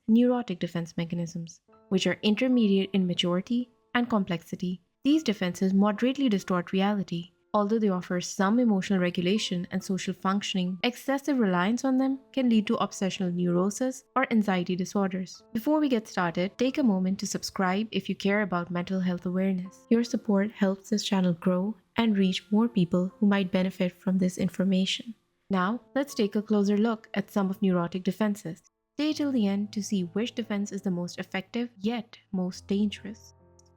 neurotic defense mechanisms, which are intermediate in maturity and complexity. These defenses moderately distort reality. Although they offer some emotional regulation and social functioning, excessive reliance on them can lead to obsessional neurosis or anxiety disorders. Before we get started, take a moment to subscribe if you care about mental health awareness. Your support helps this channel grow and reach more people who might benefit from this information. Now, let's take a closer look at some of neurotic defenses. Stay till the end to see which defense is the most effective yet most dangerous.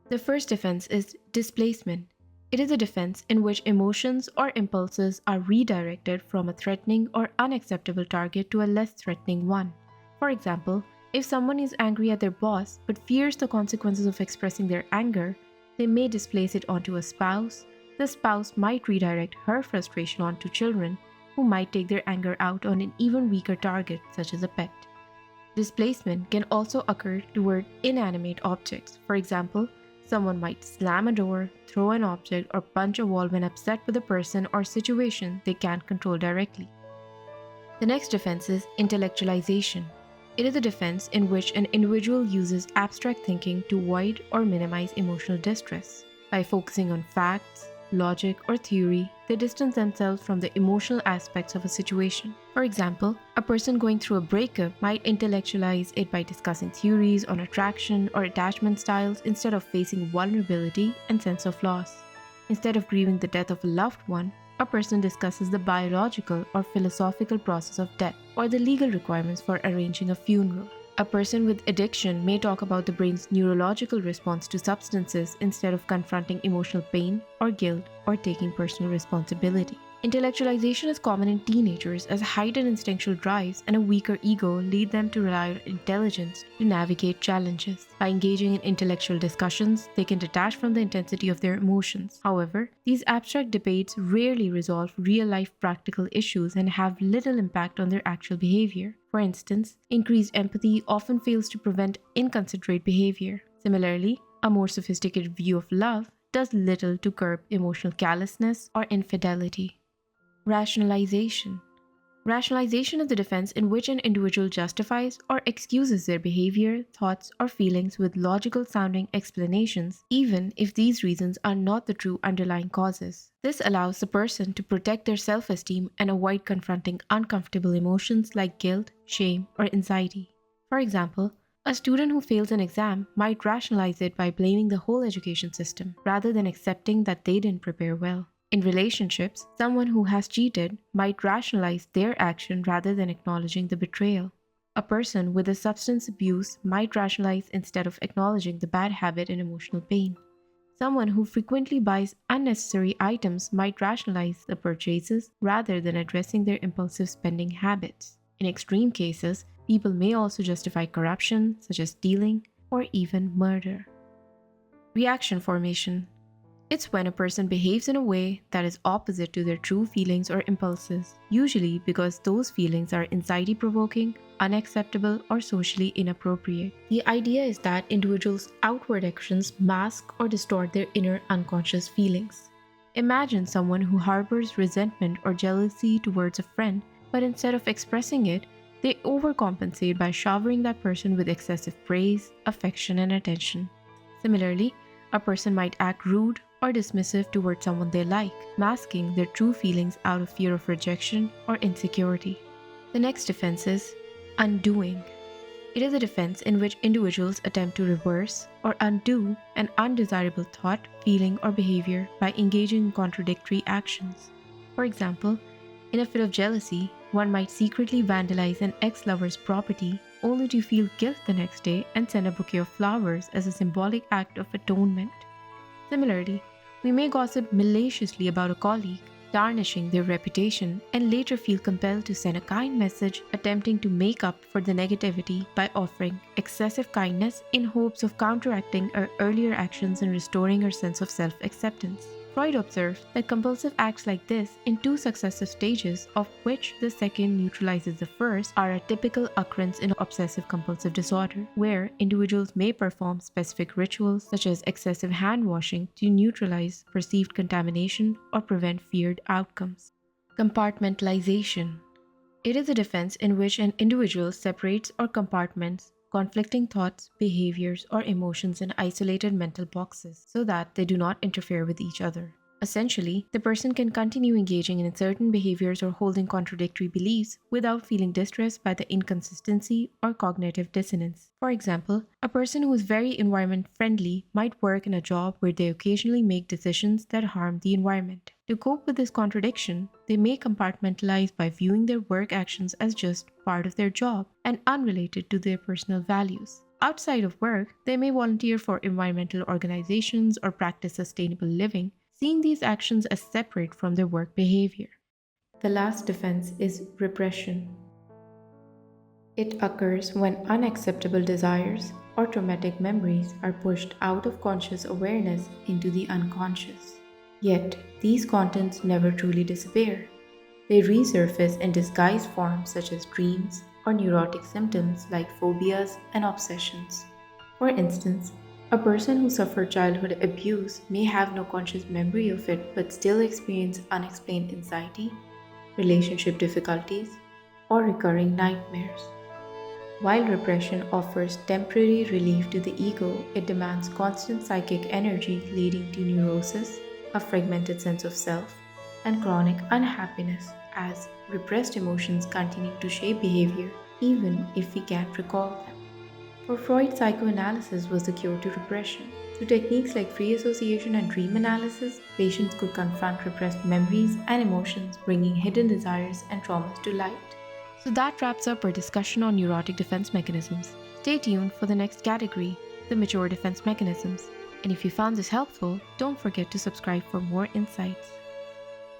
The first defense is displacement. It is a defense in which emotions or impulses are redirected from a threatening or unacceptable target to a less threatening one. For example, if someone is angry at their boss but fears the consequences of expressing their anger, they may displace it onto a spouse. The spouse might redirect her frustration onto children, who might take their anger out on an even weaker target, such as a pet. Displacement can also occur toward inanimate objects. For example, someone might slam a door, throw an object, or punch a wall when upset with a person or situation they can't control directly. The next defense is intellectualization. It is a defense in which an individual uses abstract thinking to avoid or minimize emotional distress. By focusing on facts, logic, or theory, they distance themselves from the emotional aspects of a situation. For example, a person going through a breakup might intellectualize it by discussing theories on attraction or attachment styles instead of facing vulnerability and sense of loss. Instead of grieving the death of a loved one, a person discusses the biological or philosophical process of death or the legal requirements for arranging a funeral. A person with addiction may talk about the brain's neurological response to substances instead of confronting emotional pain or guilt or taking personal responsibility. Intellectualization is common in teenagers as heightened instinctual drives and a weaker ego lead them to rely on intelligence to navigate challenges. By engaging in intellectual discussions, they can detach from the intensity of their emotions. However, these abstract debates rarely resolve real-life practical issues and have little impact on their actual behavior. For instance, increased empathy often fails to prevent inconsiderate behavior. Similarly, a more sophisticated view of love does little to curb emotional callousness or infidelity. Rationalization. Rationalization is the defense in which an individual justifies or excuses their behavior, thoughts, or feelings with logical-sounding explanations, even if these reasons are not the true underlying causes. This allows the person to protect their self-esteem and avoid confronting uncomfortable emotions like guilt, shame, or anxiety. For example, a student who fails an exam might rationalize it by blaming the whole education system, rather than accepting that they didn't prepare well. In relationships, someone who has cheated might rationalize their action rather than acknowledging the betrayal. A person with a substance abuse might rationalize instead of acknowledging the bad habit and emotional pain. Someone who frequently buys unnecessary items might rationalize the purchases rather than addressing their impulsive spending habits. In extreme cases, people may also justify corruption, such as stealing or even murder. Reaction formation. It's when a person behaves in a way that is opposite to their true feelings or impulses, usually because those feelings are anxiety-provoking, unacceptable, or socially inappropriate. The idea is that individuals' outward actions mask or distort their inner unconscious feelings. Imagine someone who harbors resentment or jealousy towards a friend, but instead of expressing it, they overcompensate by showering that person with excessive praise, affection, and attention. Similarly, a person might act rude or dismissive towards someone they like, masking their true feelings out of fear of rejection or insecurity. The next defense is undoing. It is a defense in which individuals attempt to reverse or undo an undesirable thought, feeling, or behavior by engaging in contradictory actions. For example, in a fit of jealousy, one might secretly vandalize an ex-lover's property only to feel guilt the next day and send a bouquet of flowers as a symbolic act of atonement. Similarly, we may gossip maliciously about a colleague, tarnishing their reputation, and later feel compelled to send a kind message attempting to make up for the negativity by offering excessive kindness in hopes of counteracting our earlier actions and restoring our sense of self-acceptance. Freud observed that compulsive acts like this in two successive stages, of which the second neutralizes the first, are a typical occurrence in obsessive-compulsive disorder, where individuals may perform specific rituals such as excessive hand washing to neutralize perceived contamination or prevent feared outcomes. Compartmentalization. It is a defense in which an individual separates or compartments conflicting thoughts, behaviors, or emotions in isolated mental boxes so that they do not interfere with each other. Essentially, the person can continue engaging in certain behaviors or holding contradictory beliefs without feeling distressed by the inconsistency or cognitive dissonance. For example, a person who is very environment friendly might work in a job where they occasionally make decisions that harm the environment. To cope with this contradiction, they may compartmentalize by viewing their work actions as just part of their job and unrelated to their personal values. Outside of work, they may volunteer for environmental organizations or practice sustainable living, seeing these actions as separate from their work behavior. The last defense is repression. It occurs when unacceptable desires or traumatic memories are pushed out of conscious awareness into the unconscious. Yet, these contents never truly disappear. They resurface in disguised forms such as dreams or neurotic symptoms like phobias and obsessions. For instance, a person who suffered childhood abuse may have no conscious memory of it but still experience unexplained anxiety, relationship difficulties, or recurring nightmares. While repression offers temporary relief to the ego, it demands constant psychic energy leading to neurosis, a fragmented sense of self, and chronic unhappiness as repressed emotions continue to shape behavior even if we can't recall them. For Freud, psychoanalysis was the cure to repression. Through techniques like free association and dream analysis, patients could confront repressed memories and emotions, bringing hidden desires and traumas to light. So that wraps up our discussion on neurotic defense mechanisms. Stay tuned for the next category, the mature defense mechanisms. And if you found this helpful, don't forget to subscribe for more insights.